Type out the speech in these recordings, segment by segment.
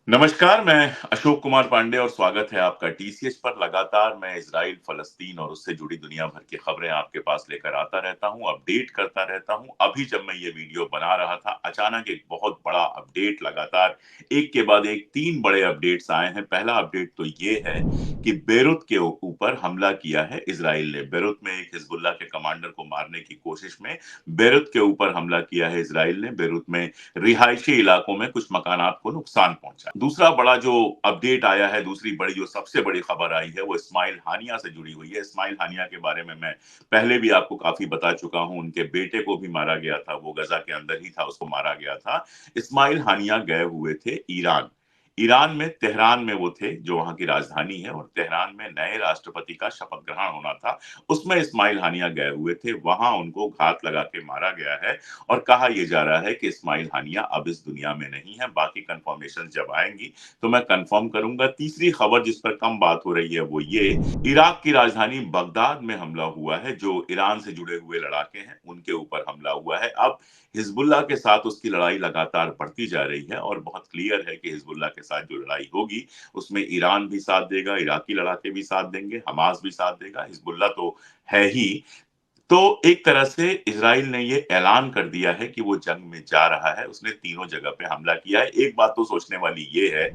नमस्कार, मैं अशोक कुमार पांडे और स्वागत है आपका टीसीएस पर। लगातार मैं इज़राइल, फ़लस्तीन और उससे जुड़ी दुनिया भर की खबरें आपके पास लेकर आता रहता हूँ, अपडेट करता रहता हूँ। अभी जब मैं ये वीडियो बना रहा था, अचानक एक बहुत बड़ा अपडेट लगातार एक के बाद एक 3 बड़े अपडेट्स आए हैं। पहला अपडेट तो ये है कि बेरूत के ऊपर हमला किया है इज़राइल ने। बेरूत में एक हिज़्बुल्लाह के कमांडर को मारने की कोशिश में बेरूत के ऊपर हमला किया है इज़राइल ने। बेरूत में रिहायशी इलाकों में कुछ मकानात को नुकसान पहुंचा। दूसरा बड़ा जो अपडेट आया है, दूसरी बड़ी जो सबसे बड़ी खबर आई है, वो इस्माइल हानिया से जुड़ी हुई है। इस्माइल हानिया के बारे में मैं पहले भी आपको काफी बता चुका हूं। उनके बेटे को भी मारा गया था, वो गजा के अंदर ही था, उसको मारा गया था। इस्माइल हानिया गए हुए थे ईरान। ईरान में तेहरान में वो थे, जो वहां की राजधानी है, और तेहरान में नए राष्ट्रपति का शपथ ग्रहण होना था। उसमें इस्माइल हानिया गए हुए थे, वहां उनको घात लगा के मारा गया है। और कहा यह जा रहा है कि इस्माइल हानिया अब इस दुनिया में नहीं है। बाकी कंफर्मेशन जब आएंगी तो मैं कंफर्म करूंगा। तीसरी खबर जिस पर कम बात हो रही है वो ये, इराक की राजधानी बगदाद में हमला हुआ है। जो ईरान से जुड़े हुए लड़ाके हैं उनके ऊपर हमला हुआ है। अब हिजबुल्लाह के साथ उसकी लड़ाई लगातार बढ़ती जा रही है और बहुत क्लियर है कि हिजबुल्लाह के साथ जो लड़ाई होगी उसमें ईरान भी साथ देगा, इराकी लड़ाके भी साथ देंगे, हमास भी साथ देगा, हिजबुल्लाह तो है ही। तो एक तरह से इज़राइल ने ये ऐलान कर दिया है कि वो जंग में जा रहा है। उसने तीनों जगह पे हमला किया है। एक बात तो सोचने वाली ये है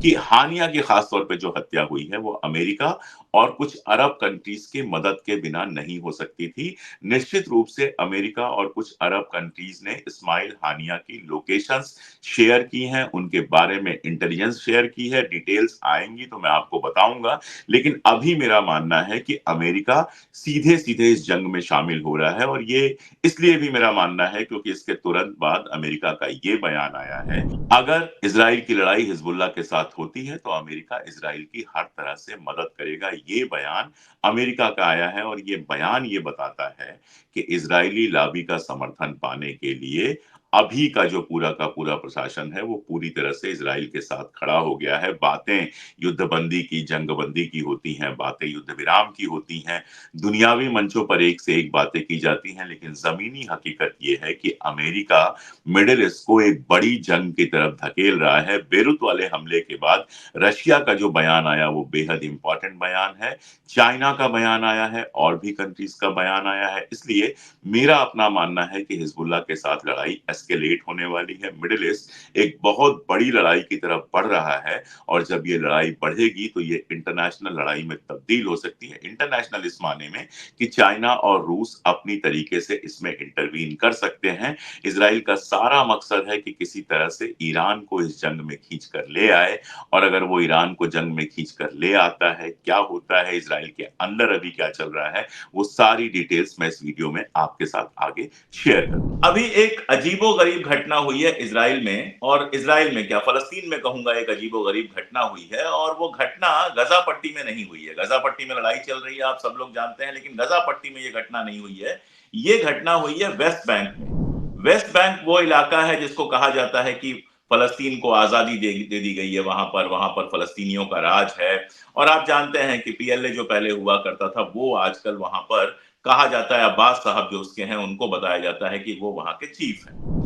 कि हानिया की खास तौर पे जो हत्या हुई है वो अमेरिका और कुछ अरब कंट्रीज की मदद के बिना नहीं हो सकती थी। निश्चित रूप से अमेरिका और कुछ अरब कंट्रीज ने इस्माइल हानिया की लोकेशंस शेयर की हैं, उनके बारे में इंटेलिजेंस शेयर की है। डिटेल्स आएंगी तो मैं आपको बताऊंगा। लेकिन अभी मेरा मानना है कि अमेरिका सीधे-सीधे इस जंग में शामिल हो रहा है, और ये इसलिए भी मेरा मानना है क्योंकि इसके तुरंत बाद अमेरिका का ये बयान आया है, अगर इज़राइल की लड़ाई हिजबुल्लाह के साथ होती है तो अमेरिका इज़राइल की हर तरह से मदद करेगा। ये बयान अमेरिका का आया है और ये बयान ये बताता है कि इज़राइली लॉबी का समर्थन पाने के लिए अभी का जो पूरा का पूरा प्रशासन है वो पूरी तरह से इज़राइल के साथ खड़ा हो गया है। बातें युद्धबंदी की, जंगबंदी की होती हैं, बातें युद्ध विराम की होती हैं, दुनियावी मंचों पर एक से एक बातें की जाती हैं, लेकिन जमीनी हकीकत ये है कि अमेरिका मिडिल ईस्ट को एक बड़ी जंग की तरफ धकेल रहा है। बेरूत वाले हमले के बाद रशिया का जो बयान आया वो बेहद इंपॉर्टेंट बयान है। चाइना का बयान आया है और भी कंट्रीज का बयान आया है। इसलिए मेरा अपना मानना है कि हिजबुल्लाह के साथ लड़ाई एस्केलेट होने वाली है। मिडिल ईस्ट एक बहुत बड़ी लड़ाई की तरफ बढ़ रहा है, और जब ये लड़ाई बढ़ेगी तो ये इंटरनेशनल लड़ाई में तब्दील हो सकती है। इंटरनेशनल इस माने में कि चाइना और रूस अपनी तरीके से इसमें इंटरवीन कर सकते हैं। इज़राइल का सारा मकसद है कि किसी तरह से ईरान को इस जंग में खींच कर ले आए, और अगर वो ईरान को जंग में खींच कर ले आता है, क्या होता है इज़राइल के अंदर, अभी क्या चल रहा है, वो सारी डिटेल्स मैं इस वीडियो में आपके साथ आगे शेयर करूंगा। अभी एक अजीबो-गरीब घटना हुई है इज़राइल में, और इज़राइल में क्या, फ़लस्तीन में कहूंगा, एक अजीबो-गरीब घटना हुई है। और वो घटना गज़ा पट्टी में नहीं हुई है। गज़ा पट्टी में लड़ाई चल रही है, आप सब लोग जानते हैं, लेकिन गज़ा पट्टी में ये घटना नहीं हुई है। ये घटना हुई है वेस्ट बैंक में। वेस्ट बैंक वो इलाका है जिसको कहा जाता है कि फ़लस्तीन को आज़ादी दे दी गई है। वहां पर फ़लस्तीनियों का राज है। और आप जानते हैं कि पीएलए जो पहले हुआ करता था, वो आजकल वहां पर कहा जाता है, अब्बास साहब जो उसके हैं, उनको बताया जाता है कि वो वहां के चीफ हैं।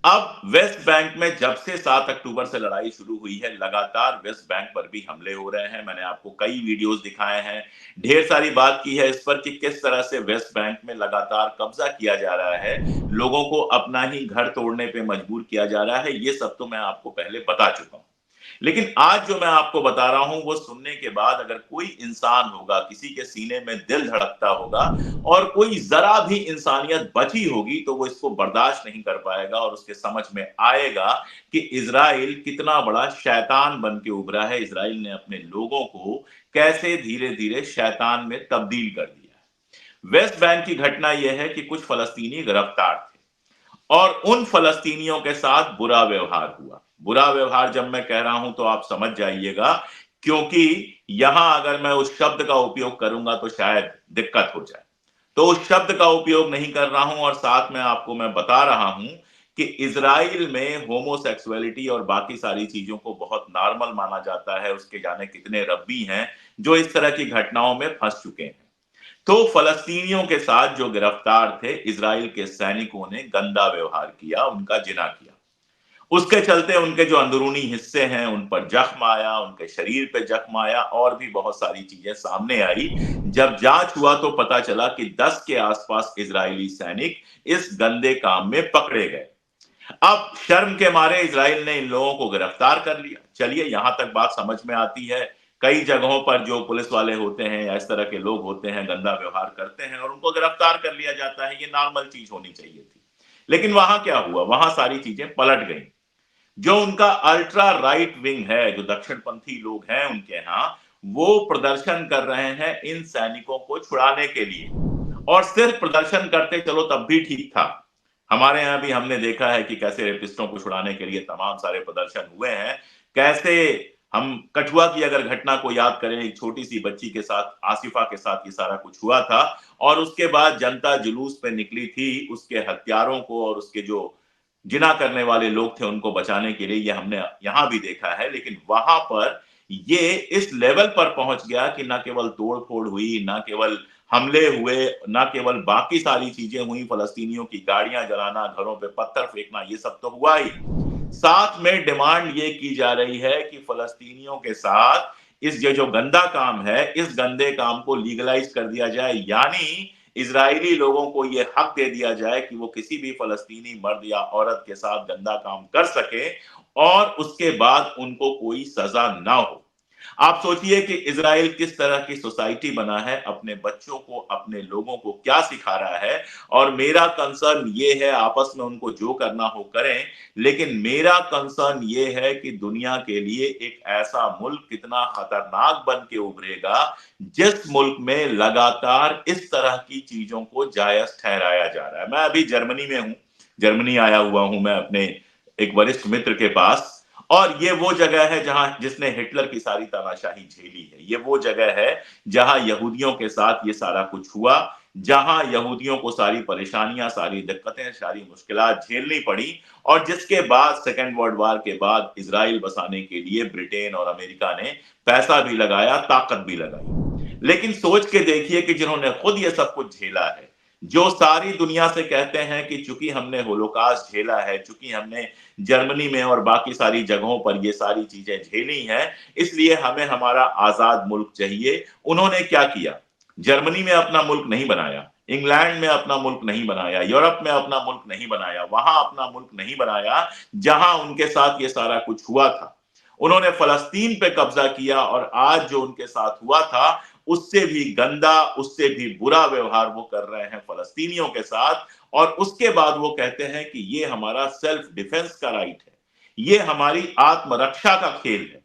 अब वेस्ट बैंक में जब से 7 अक्टूबर से लड़ाई शुरू हुई है, लगातार वेस्ट बैंक पर भी हमले हो रहे हैं। मैंने आपको कई वीडियोस दिखाए हैं, ढेर सारी बात की है इस पर कि किस तरह से वेस्ट बैंक में लगातार कब्जा किया जा रहा है, लोगों को अपना ही घर तोड़ने पे मजबूर किया जा रहा है। ये सब तो मैं आपको पहले बता चुका हूं। लेकिन आज जो मैं आपको बता रहा हूं वो सुनने के बाद अगर कोई इंसान होगा, किसी के सीने में दिल धड़कता होगा और कोई जरा भी इंसानियत बची होगी, तो वो इसको बर्दाश्त नहीं कर पाएगा और उसके समझ में आएगा कि इज़राइल कितना बड़ा शैतान बन के उभरा है। इज़राइल ने अपने लोगों को कैसे धीरे-धीरे शैतान में तब्दील कर दिया है। वेस्ट बैंक की घटना यह है कि कुछ फ़लस्तीनी गिरफ्तार थे और उन फ़लस्तीनियों के साथ बुरा व्यवहार हुआ। बुरा व्यवहार जब मैं कह रहा हूं तो आप समझ जाइएगा, क्योंकि यहां अगर मैं उस शब्द का उपयोग करूंगा तो शायद दिक्कत हो जाए। तो उस शब्द का उपयोग नहीं कर रहा हूं, और साथ में आपको मैं बता रहा हूं कि इज़राइल में होमोसेक्सुअलिटी और बाकी सारी चीजों को बहुत नॉर्मल माना जाता है। उसके जाने कितने रब्बी हैं जो इस तरह की घटनाओं में फंस चुके हैं। तो फ़लस्तीनियों के साथ जो गिरफ्तार थे, इज़राइल के सैनिकों ने गंदा व्यवहार किया, उनका जिना किया। उसके चलते उनके जो अंदरूनी हिस्से हैं उन पर जख्म आया, उनके शरीर पे जख्म आया और भी बहुत सारी चीजें सामने आई। जब जांच हुआ तो पता चला कि 10 के आसपास इजरायली सैनिक इस गंदे काम में पकड़े गए। अब शर्म के मारे इजराइल ने इन लोगों को गिरफ्तार कर लिया। चलिए यहां तक बात समझ में आती है। कई जगहों पर जो पुलिस वाले होते हैं या इस तरह के लोग होते हैं गंदा व्यवहार करते हैं और उनको गिरफ्तार कर लिया जाता है, ये नॉर्मल चीज होनी चाहिए थी। लेकिन वहां क्या हुआ, वहां सारी चीजें पलट गई। जो उनका अल्ट्रा राइट विंग है, जो दक्षिणपंथी लोग हैं उनके यहाँ, वो प्रदर्शन कर रहे हैं इन सैनिकों को छुड़ाने के लिए। और सिर्फ प्रदर्शन करते चलो तब भी ठीक था। हमारे यहाँ भी हमने देखा है कि कैसे रेपिस्टों को छुड़ाने के लिए तमाम सारे प्रदर्शन हुए हैं। कैसे हम कठुआ की अगर घटना को याद करें, एक छोटी सी बच्ची के साथ, आसिफा के साथ ये सारा कुछ हुआ था और उसके बाद जनता जुलूस पे निकली थी उसके हत्यारों को और उसके जो जिना करने वाले लोग थे उनको बचाने के लिए। ये हमने यहां भी देखा है। लेकिन वहां पर ये इस लेवल पर पहुंच गया कि ना केवल तोड़-फोड़ हुई, ना केवल हमले हुए, ना केवल बाकी सारी चीजें हुई, फलस्तीनियों की गाड़ियां जलाना, घरों पे पत्थर फेंकना, ये सब तो हुआ ही। साथ में डिमांड ये की जा रही है कि फलस्तीनियों के साथ इस ये जो गंदा काम है, इस गंदे काम को लीगलाइज कर दिया जाए। यानी इजरायली लोगों को ये हक दे दिया जाए कि वो किसी भी फलस्तीनी मर्द या औरत के साथ गंदा काम कर सके और उसके बाद उनको कोई सजा ना हो। आप सोचिए कि इजराइल किस तरह की सोसाइटी बना है, अपने बच्चों को, अपने लोगों को क्या सिखा रहा है। और मेरा कंसर्न ये है, आपस में उनको जो करना हो करें, लेकिन मेरा कंसर्न ये है कि दुनिया के लिए एक ऐसा मुल्क कितना खतरनाक बन के उभरेगा जिस मुल्क में लगातार इस तरह की चीजों को जायज ठहराया जा रहा है। मैं अभी जर्मनी में हूं, जर्मनी आया हुआ हूं मैं अपने एक वरिष्ठ मित्र के पास। और ये वो जगह है जहां जिसने हिटलर की सारी तानाशाही झेली है। ये वो जगह है जहां यहूदियों के साथ ये सारा कुछ हुआ, जहां यहूदियों को सारी परेशानियां, सारी दिक्कतें, सारी मुश्किलात झेलनी पड़ी और जिसके बाद सेकेंड वर्ल्ड वार के बाद इजराइल बसाने के लिए ब्रिटेन और अमेरिका ने पैसा भी लगाया, ताकत भी लगाई। लेकिन सोच के देखिए कि जिन्होंने खुद ये सब कुछ झेला है, जो सारी दुनिया से कहते हैं कि चूंकि हमने होलोकास्ट झेला है, चूंकि हमने जर्मनी में और बाकी सारी जगहों पर ये सारी चीजें झेली हैं, इसलिए हमें हमारा आजाद मुल्क चाहिए। उन्होंने क्या किया? जर्मनी में अपना मुल्क नहीं बनाया, इंग्लैंड में अपना मुल्क नहीं बनाया, यूरोप में अपना मुल्क नहीं बनाया, वहां अपना मुल्क नहीं बनाया जहां उनके साथ ये सारा कुछ हुआ था। उन्होंने फलस्तीन पे कब्जा किया और आज जो उनके साथ हुआ था उससे भी गंदा, उससे भी बुरा व्यवहार वो कर रहे हैं फलस्तीनियों के साथ। और उसके बाद वो कहते हैं कि ये हमारा सेल्फ डिफेंस का राइट है, ये हमारी आत्मरक्षा का खेल है।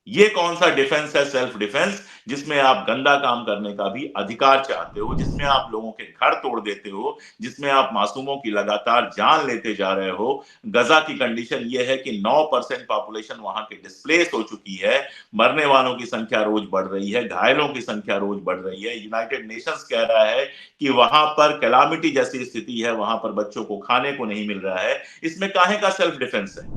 ये कौन सा डिफेंस है, सेल्फ डिफेंस, जिसमें आप गंदा काम करने का भी अधिकार चाहते हो, जिसमें आप लोगों के घर तोड़ देते हो, जिसमें आप मासूमों की लगातार जान लेते जा रहे हो। गजा की कंडीशन ये है कि 9% पॉपुलेशन वहां के डिस्प्लेस हो चुकी है, मरने वालों की संख्या रोज बढ़ रही है, घायलों की संख्या रोज बढ़ रही है। यूनाइटेड नेशंस कह रहा है कि वहां पर कैलामिटी जैसी स्थिति है, वहां पर बच्चों को खाने को नहीं मिल रहा है। इसमें काहे का सेल्फ डिफेंस है?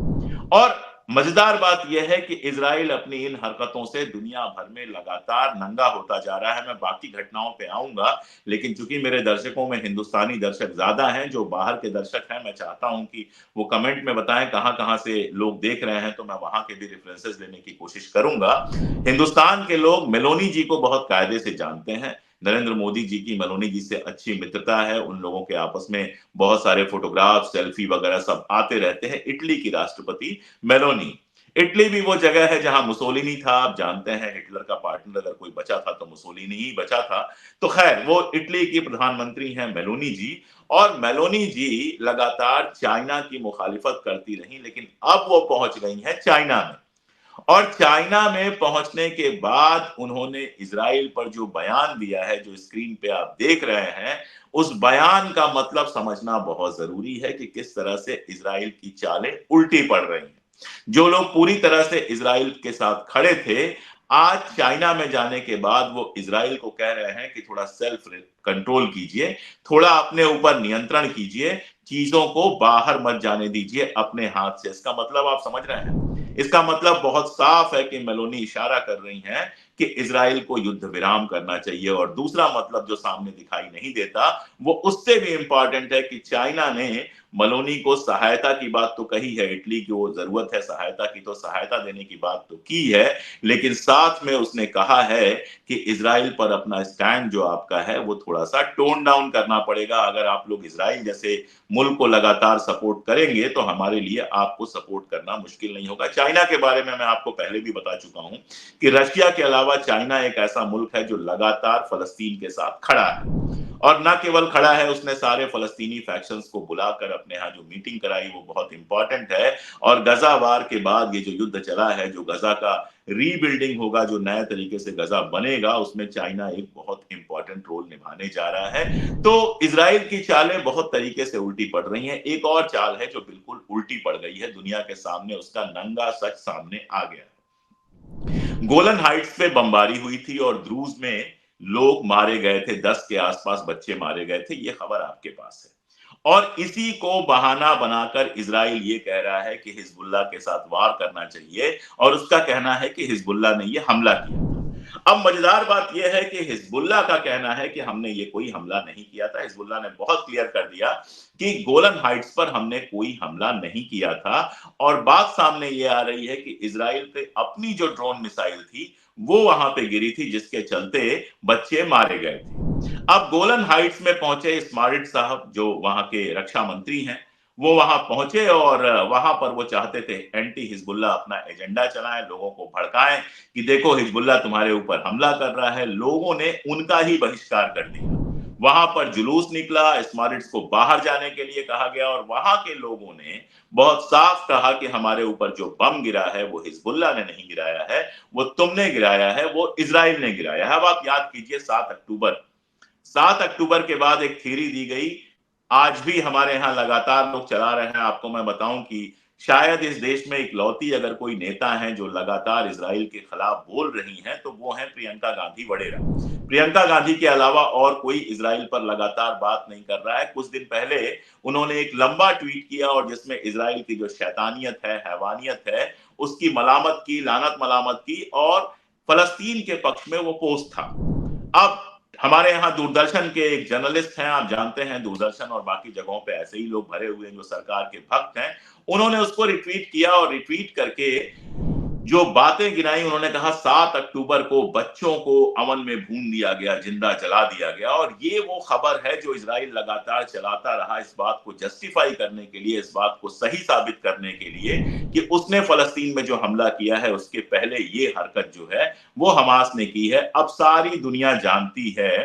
और मजेदार बात यह है कि इजराइल अपनी इन हरकतों से दुनिया भर में लगातार नंगा होता जा रहा है। मैं बाकी घटनाओं पे आऊंगा, लेकिन चूंकि मेरे दर्शकों में हिंदुस्तानी दर्शक ज्यादा हैं, जो बाहर के दर्शक हैं, मैं चाहता हूं कि वो कमेंट में बताएं कहां कहां से लोग देख रहे हैं, तो मैं वहां के भी रेफरेंसेस लेने की कोशिश करूंगा। हिंदुस्तान के लोग मेलोनी जी को बहुत कायदे से जानते हैं। नरेंद्र मोदी जी की मेलोनी जी से अच्छी मित्रता है, उन लोगों के आपस में बहुत सारे फोटोग्राफ, सेल्फी वगैरह सब आते रहते हैं। इटली की राष्ट्रपति मेलोनी, इटली भी वो जगह है जहां मुसोलिनी था। आप जानते हैं हिटलर का पार्टनर अगर कोई बचा था तो मुसोलिनी ही बचा था। तो खैर वो इटली की प्रधानमंत्री हैं मेलोनी जी। और मेलोनी जी लगातार चाइना की मुखालिफत करती रही, लेकिन अब वो पहुंच गई हैं चाइना में। और चाइना में पहुंचने के बाद उन्होंने इजराइल पर जो बयान दिया है, जो स्क्रीन पे आप देख रहे हैं, उस बयान का मतलब समझना बहुत जरूरी है कि किस तरह से इजराइल की चालें उल्टी पड़ रही हैं। जो लोग पूरी तरह से इजराइल के साथ खड़े थे, आज चाइना में जाने के बाद वो इजराइल को कह रहे हैं कि थोड़ा सेल्फ कंट्रोल कीजिए, थोड़ा अपने ऊपर नियंत्रण कीजिए, चीजों को बाहर मत जाने दीजिए अपने हाथ से। इसका मतलब आप समझ रहे हैं? इसका मतलब बहुत साफ है कि मेलोनी इशारा कर रही हैं कि इजराइल को युद्ध विराम करना चाहिए। और दूसरा मतलब जो सामने दिखाई नहीं देता, वो उससे भी इंपॉर्टेंट है कि चाइना ने मलोनी को सहायता की बात तो कही है, इटली की वो जरूरत है सहायता की तो सहायता देने की बात तो की है, लेकिन साथ में उसने कहा है कि इजराइल पर अपना स्टैंड जो आपका है वो थोड़ा सा टोन डाउन करना पड़ेगा। अगर आप लोग इजराइल जैसे मुल्क को लगातार सपोर्ट करेंगे तो हमारे लिए आपको सपोर्ट करना मुश्किल नहीं होगा। चाइना के बारे में मैं आपको पहले भी बता चुका हूं कि रशिया के अलावा चाइना एक ऐसा मुल्क है जो लगातार फलस्तीन के साथ खड़ा है, और न केवल खड़ा है, उसने सारे फलस्तीनी फैक्शंस को बुलाकर अपने यहाँ जो मीटिंग कराई वो बहुत इंपॉर्टेंट है। और गजा वार के बाद ये जो युद्ध चला है, जो गजा का रीबिल्डिंग होगा, जो नए तरीके से गजा बनेगा, उसमें चाइना एक बहुत इंपॉर्टेंट रोल निभाने जा रहा है। तो इजराइल की चालें बहुत तरीके से उल्टी पड़ रही हैं। एक और चाल है जो बिल्कुल उल्टी पड़ गई है दुनिया के सामने, उसका नंगा सच सामने आ गया है। गोलन हाइट्स पे बमबारी हुई थी और द्रूज में लोग मारे गए थे, 10 के आसपास बच्चे मारे गए थे, ये खबर आपके पास है। और इसी को बहाना बनाकर इजराइल ये कह रहा है कि हिजबुल्लाह के साथ वार करना चाहिए, और उसका कहना है कि हिजबुल्लाह ने ये हमला किया था। अब मजेदार बात यह है कि हिजबुल्लाह का कहना है कि हमने ये कोई हमला नहीं किया था। हिजबुल्लाह ने बहुत क्लियर कर दिया कि गोलन हाइट्स पर हमने कोई हमला नहीं किया था। और बात सामने ये आ रही है कि इजराइल पे अपनी जो ड्रोन मिसाइल थी वो वहां पे गिरी थी, जिसके चलते बच्चे मारे गए थे। अब गोलन हाइट्स में पहुंचे स्मारिट साहब, जो वहां के रक्षा मंत्री हैं, वो वहां पहुंचे और वहां पर वो चाहते थे एंटी हिजबुल्लाह अपना एजेंडा चलाएं, लोगों को भड़काएं कि देखो हिजबुल्लाह तुम्हारे ऊपर हमला कर रहा है। लोगों ने उनका ही बहिष्कार कर दिया। वहां पर जुलूस निकला, स्मारिट्स को बाहर जाने के लिए कहा गया, और वहां के लोगों ने बहुत साफ कहा कि हमारे ऊपर जो बम गिरा है वो हिजबुल्लाह ने नहीं गिराया है, वो तुमने गिराया है, वो इजराइल ने गिराया है। अब आप याद कीजिए 7 अक्टूबर के बाद एक थ्योरी दी गई, आज भी हमारे यहाँ लगातार लोग चला रहे हैं। आपको मैं बताऊं कि शायद इस देश में इकलौती अगर कोई नेता है जो लगातार इजराइल के खिलाफ बोल रही हैं तो वो है प्रियंका गांधी वडेरा। प्रियंका गांधी के अलावा और कोई इजराइल पर लगातार बात नहीं कर रहा है। कुछ दिन पहले उन्होंने एक लंबा ट्वीट किया और जिसमें इजराइल की जो शैतानियत है, हैवानियत है, उसकी मलामत की, लानत मलामत की, और फलस्तीन के पक्ष में वो पोस्ट था। अब हमारे यहाँ दूरदर्शन के एक जर्नलिस्ट हैं, आप जानते हैं दूरदर्शन और बाकी जगहों पे ऐसे ही लोग भरे हुए हैं जो सरकार के भक्त हैं, उन्होंने उसको रिट्वीट किया और रिट्वीट करके जो बातें गिनाई, उन्होंने कहा 7 अक्टूबर को बच्चों को अमन में भून दिया गया, जिंदा जला दिया गया। और ये वो खबर है जो इजराइल लगातार चलाता रहा इस बात को जस्टिफाई करने के लिए, इस बात को सही साबित करने के लिए कि उसने फलस्तीन में जो हमला किया है उसके पहले ये हरकत जो है वो हमास ने की है। अब सारी दुनिया जानती है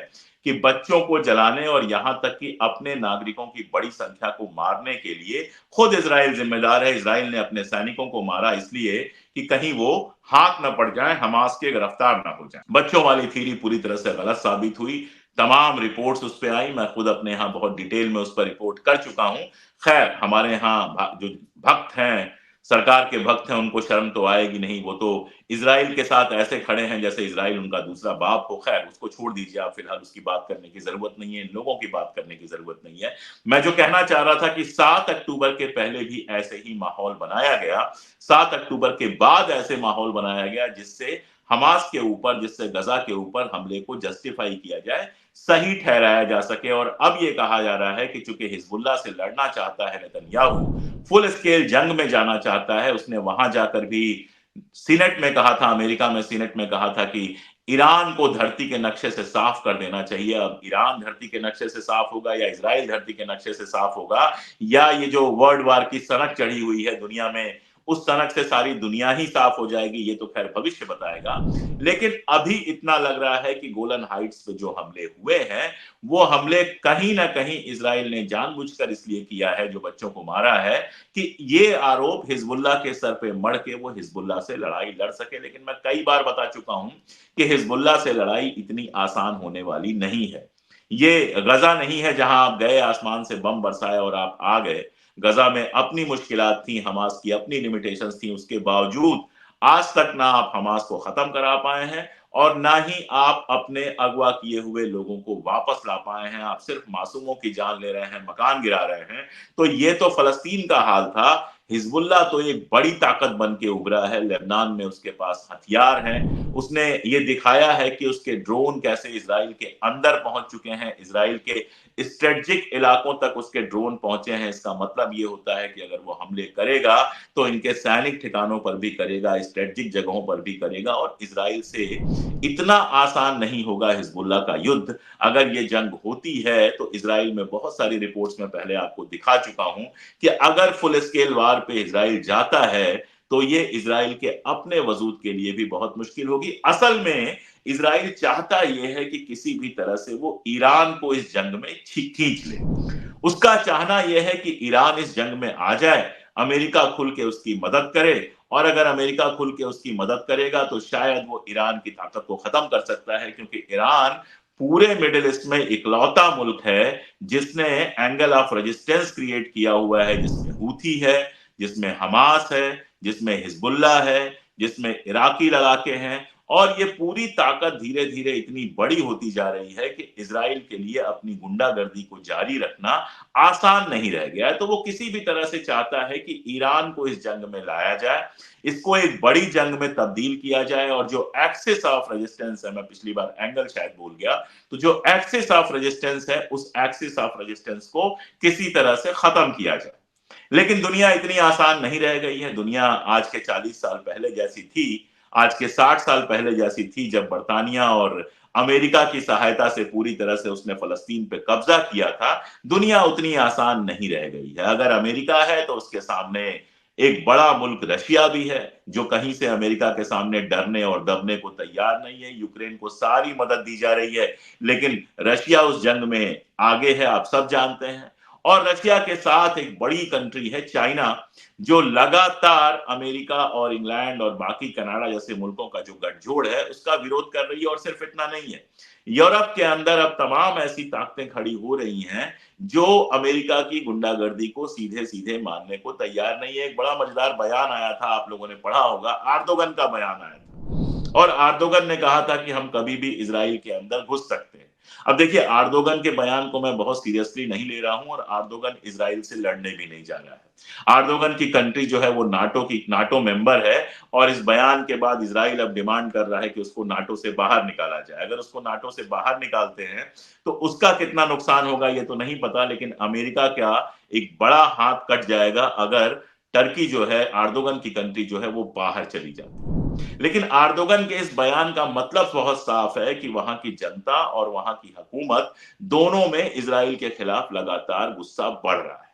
कि बच्चों को जलाने और यहां तक कि अपने नागरिकों की बड़ी संख्या को मारने के लिए खुद इजराइल जिम्मेदार है। इजराइल ने अपने सैनिकों को मारा इसलिए कि कहीं वो हाथ न पड़ जाए, हमास के गिरफ्तार न हो जाए। बच्चों वाली थ्योरी पूरी तरह से गलत साबित हुई। तमाम रिपोर्ट्स उस पर आई, मैं खुद अपने यहाँ बहुत डिटेल में उस पर रिपोर्ट कर चुका हूं। खैर, हमारे यहाँ जो भक्त हैं, सरकार के भक्त हैं, उनको शर्म तो आएगी नहीं। वो तो इजराइल के साथ ऐसे खड़े हैं जैसे इजराइल उनका दूसरा बाप हो। खैर, उसको छोड़ दीजिए, आप फिलहाल उसकी बात करने की जरूरत नहीं है, इन लोगों की बात करने की जरूरत नहीं है। मैं जो कहना चाह रहा था कि 7 अक्टूबर के पहले भी ऐसे ही माहौल बनाया गया, 7 अक्टूबर के बाद ऐसे माहौल बनाया गया जिससे हमास के ऊपर, जिससे गजा के ऊपर हमले को जस्टिफाई किया जाए, सही ठहराया जा सके। और अब ये कहा जा रहा है कि चूंकि हिजबुल्लाह से लड़ना चाहता है नेतन्याहू, फुल स्केल जंग में जाना चाहता है, उसने वहां जाकर भी सीनेट में कहा था, अमेरिका में सीनेट में कहा था कि ईरान को धरती के नक्शे से साफ कर देना चाहिए। अब ईरान धरती के नक्शे से साफ होगा या इजराइल धरती के नक्शे से साफ होगा, या ये जो वर्ल्ड वार की सनक चढ़ी हुई है दुनिया में, उस सनक से सारी दुनिया ही साफ हो जाएगी, ये तो खैर भविष्य बताएगा। लेकिन अभी इतना लग रहा है कि गोलन हाइट्स पे जो हमले हुए हैं वो हमले कहीं ना कहीं इजराइल ने जानबूझकर इसलिए किया है, जो बच्चों को मारा है, कि ये आरोप हिजबुल्लाह के सर पे मढ़ के वो हिजबुल्लाह से लड़ाई लड़ सके। लेकिन मैं कई बार बता चुका हूं कि हिजबुल्लाह से लड़ाई इतनी आसान होने वाली नहीं है। ये गजा नहीं है जहां आप गए, आसमान से बम बरसाए और आप आ गए। गजा में अपनी मुश्किलात थी, हमास की अपनी लिमिटेशंस थी, उसके बावजूद आज तक ना आप हमास को खत्म करा पाए हैं और ना ही आप अपने अगवा किए हुए लोगों को वापस ला पाए हैं। आप सिर्फ मासूमों की जान ले रहे हैं, मकान गिरा रहे हैं। तो ये तो फलस्तीन का हाल था। हिजबुल्लाह तो एक बड़ी ताकत बन के उभरा है, लेबनान में उसके पास हथियार हैं। उसने ये दिखाया है कि उसके ड्रोन कैसे इजराइल के अंदर पहुंच चुके हैं, इजराइल के स्ट्रेटेजिक इलाकों तक उसके ड्रोन पहुंचे हैं। इसका मतलब ये होता है कि अगर वो हमले करेगा तो इनके सैनिक ठिकानों पर भी करेगा, स्ट्रेटेजिक जगहों पर भी करेगा, और इजराइल से इतना आसान नहीं होगा हिजबुल्लाह का युद्ध। अगर ये जंग होती है तो इजराइल में बहुत सारी रिपोर्ट्स में पहले आपको दिखा चुका हूं कि अगर फुल स्केल वार पे इजराइल जाता है तो ये इजराइल के अपने वजूद के लिए भी बहुत मुश्किल होगी। असल में इजराइल चाहता यह है कि किसी भी तरह से वो ईरान को इस जंग में खींच ले। उसका चाहना यह है कि ईरान इस जंग में आ जाए, अमेरिका खुल के उसकी मदद करे, और अगर अमेरिका खुल के उसकी मदद करेगा तो शायद वो ईरान की ताकत को खत्म कर सकता है, क्योंकि ईरान पूरे मिडिल ईस्ट में इकलौता मुल्क है जिसने एंगल ऑफ रेजिस्टेंस क्रिएट किया हुआ है, जिसमें हूथी है, जिसमें हमास है, जिसमें हिजबुल्लाह है, जिसमें इराकी लड़ाके हैं, और ये पूरी ताकत धीरे धीरे इतनी बड़ी होती जा रही है कि इजराइल के लिए अपनी गुंडागर्दी को जारी रखना आसान नहीं रह गया है। तो वो किसी भी तरह से चाहता है कि ईरान को इस जंग में लाया जाए, इसको एक बड़ी जंग में तब्दील किया जाए, और जो एक्सिस ऑफ रेजिस्टेंस है, मैं पिछली बार एंगल शायद भूल गया, तो जो एक्सिस ऑफ रेजिस्टेंस है उस एक्सिस ऑफ रेजिस्टेंस को किसी तरह से खत्म किया जाए। लेकिन दुनिया इतनी आसान नहीं रह गई है। दुनिया आज के 40 साल पहले जैसी थी, आज के 60 साल पहले जैसी थी, जब बर्तानिया और अमेरिका की सहायता से पूरी तरह से उसने फलस्तीन पे कब्जा किया था। दुनिया उतनी आसान नहीं रह गई है। अगर अमेरिका है तो उसके सामने एक बड़ा मुल्क रशिया भी है, जो कहीं से अमेरिका के सामने डरने और दबने को तैयार नहीं है। यूक्रेन को सारी मदद दी जा रही है, लेकिन रशिया उस जंग में आगे है, आप सब जानते हैं। और रशिया के साथ एक बड़ी कंट्री है चाइना, जो लगातार अमेरिका और इंग्लैंड और बाकी कनाडा जैसे मुल्कों का जो गठजोड़ है उसका विरोध कर रही है। और सिर्फ इतना नहीं है, यूरोप के अंदर अब तमाम ऐसी ताकतें खड़ी हो रही हैं जो अमेरिका की गुंडागर्दी को सीधे सीधे मानने को तैयार नहीं है। एक बड़ा मजेदार बयान आया था, आप लोगों ने पढ़ा होगा, आर्दोगन का बयान आया था, और आर्दोगन ने कहा था कि हम कभी भी इजराइल के अंदर घुस सकते हैं। अब देखिए, आर्दोगन के बयान को मैं बहुत सीरियसली नहीं ले रहा हूं, और आर्दोगन इजराइल से लड़ने भी नहीं जा रहा है। आर्दोगन की कंट्री जो है वो नाटो मेंबर है, और इस बयान के बाद इजराइल अब डिमांड कर रहा है कि उसको नाटो से बाहर निकाला जाए। अगर उसको नाटो से बाहर निकालते हैं तो उसका कितना नुकसान होगा ये तो नहीं पता, लेकिन अमेरिका का एक बड़ा हाथ कट जाएगा अगर टर्की जो है, आर्दोगन की कंट्री जो है, वो बाहर चली जाती है। लेकिन आर्दोगन के इस बयान का मतलब बहुत साफ है कि वहां की जनता और वहां की हुकूमत दोनों में इजराइल के खिलाफ लगातार गुस्सा बढ़ रहा है।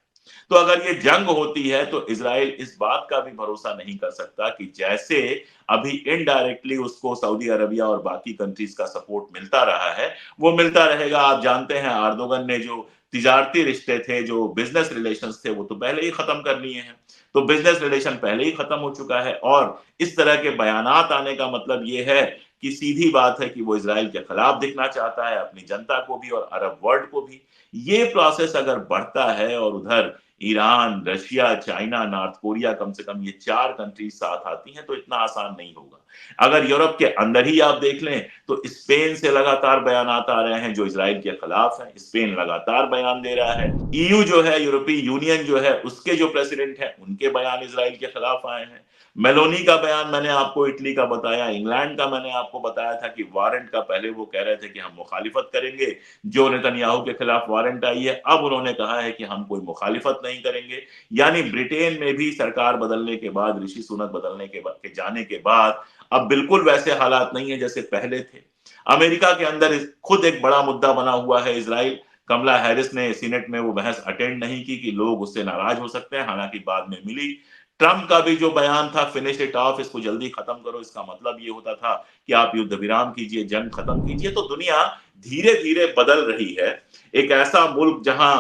तो अगर ये जंग होती है तो इजराइल इस बात का भी भरोसा नहीं कर सकता कि जैसे अभी इनडायरेक्टली उसको सऊदी अरबिया और बाकी कंट्रीज का सपोर्ट मिलता रहा है, वो मिलता रहेगा। आप जानते हैं आर्दोगन ने जो तिजारती रिश्ते थे, जो बिजनेस रिलेशंस थे, वो तो पहले ही खत्म कर लिए हैं। तो बिजनेस रिलेशन पहले ही खत्म हो चुका है, और इस तरह के बयानात आने का मतलब ये है कि सीधी बात है कि वो इजराइल के खिलाफ दिखना चाहता है, अपनी जनता को भी और अरब वर्ल्ड को भी। ये प्रोसेस अगर बढ़ता है और उधर Iran, Russia, China, North Korea, कम से कम ये 4 कंट्रीज साथ आती हैं, तो इतना आसान नहीं होगा। अगर यूरोप के अंदर ही आप देख लें तो स्पेन से लगातार बयानात आ रहे हैं जो इजराइल के खिलाफ हैं। स्पेन लगातार बयान दे रहा है। ईयू जो है, यूरोपीय यूनियन जो है, उसके जो प्रेसिडेंट हैं उनके बयान इजराइल के खिलाफ आए हैं। मेलोनी का बयान मैंने आपको इटली का बताया, इंग्लैंड का मैंने आपको बताया था कि वारंट का पहले वो कह रहे थे कि हम मुखालिफत करेंगे, जो नेतन्याहू के खिलाफ वारंट आई है, अब उन्होंने कहा है कि हम कोई मुखालिफत नहीं करेंगे। यानी ब्रिटेन में भी सरकार बदलने के बाद, ऋषि सुनक बदलने के जाने के बाद अब बिल्कुल वैसे हालात नहीं है जैसे पहले थे। अमेरिका के अंदर खुद एक बड़ा मुद्दा बना हुआ है इजराइल। कमला हैरिस ने सीनेट में वो बहस अटेंड नहीं की कि लोग उससे नाराज हो सकते हैं, हालांकि बाद में मिली। ट्रंप का भी जो बयान था, फिनिश इट ऑफ, इसको जल्दी खत्म करो, इसका मतलब ये होता था कि आप युद्ध विराम कीजिए, जंग खत्म कीजिए। तो दुनिया धीरे धीरे बदल रही है। एक ऐसा मुल्क जहां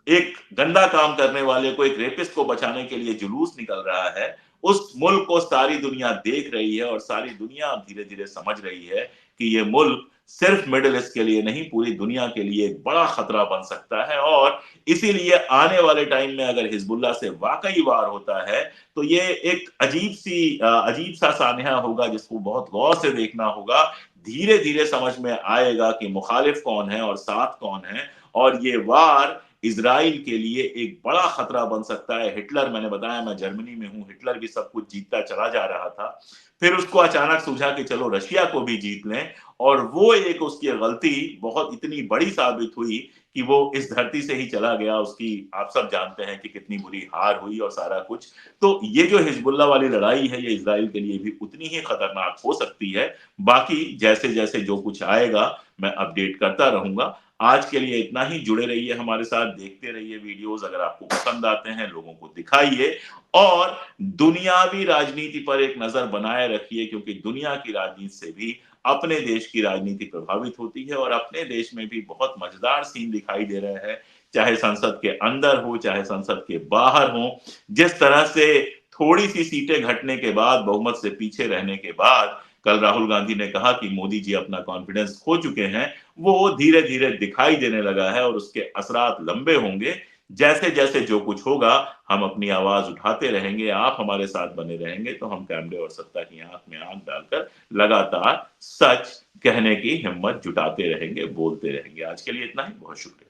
एक गंदा काम करने वाले को, एक रेपिस्ट को बचाने के लिए जुलूस निकल रहा है, उस मुल्क को सारी दुनिया देख रही है, और सारी दुनिया अब धीरे धीरे समझ रही है कि ये मुल्क सिर्फ मिडिल ईस्ट के लिए नहीं, पूरी दुनिया के लिए एक बड़ा खतरा बन सकता है। और इसीलिए आने वाले टाइम में अगर हिजबुल्लाह से वाकई वार होता है तो ये एक अजीब सा सानहा होगा जिसको बहुत गौर से देखना होगा। धीरे धीरे समझ में आएगा कि मुखालिफ कौन है और साथ कौन है, और ये वार इजराइल के लिए एक बड़ा खतरा बन सकता है। हिटलर, मैंने बताया मैं जर्मनी में हूं, हिटलर भी सब कुछ जीतता चला जा रहा था, फिर उसको अचानक सूझा कि चलो रशिया को भी जीत लें, और वो एक उसकी गलती बहुत इतनी बड़ी साबित हुई कि वो इस धरती से ही चला गया, उसकी आप सब जानते हैं कि कितनी बुरी हार हुई और सारा कुछ। तो ये जो हिजबुल्लाह वाली लड़ाई है, ये इज़राइल के लिए भी उतनी ही खतरनाक हो सकती है। बाकी जैसे-जैसे जो कुछ आएगा, मैं अपडेट करता रहूँगा। आज के लिए इतना ही, जुड़े रहिए हमारे साथ, देखते रहिए वीडियोज़, अगर आपको पसंद आते हैं, लोगों को दिखाइए और दुनियावी राजनीति पर एक नज़र बनाए रखिए, क्योंकि दुनिया की राजनीति से भी अपने देश की राजनीति प्रभावित होती है और अपने देश में भी बहुत मज़ेदार सीन दिखाई दे रहे हैं, चाहे संसद के अंदर हो, चाहे संसद के बाहर हो। जिस तरह से थोड़ी-सी सीटें घटने के बाद, बहुमत से पीछे रहने के बाद, कल राहुल गांधी ने कहा कि मोदी जी अपना कॉन्फिडेंस खो चुके हैं, वो धीरे-धीरे दिखाई देने लगा है और उसके असरात लंबे होंगे। जैसे-जैसे जो कुछ होगा, हम अपनी आवाज़ उठाते रहेंगे, आप हमारे साथ बने रहेंगे, तो हम कैमरे और सत्ता की आँख में आँख डालकर लगातार सच कहने की हिम्मत जुटाते रहेंगे, बोलते रहेंगे। आज के लिए इतना ही, बहुत शुक्रिया।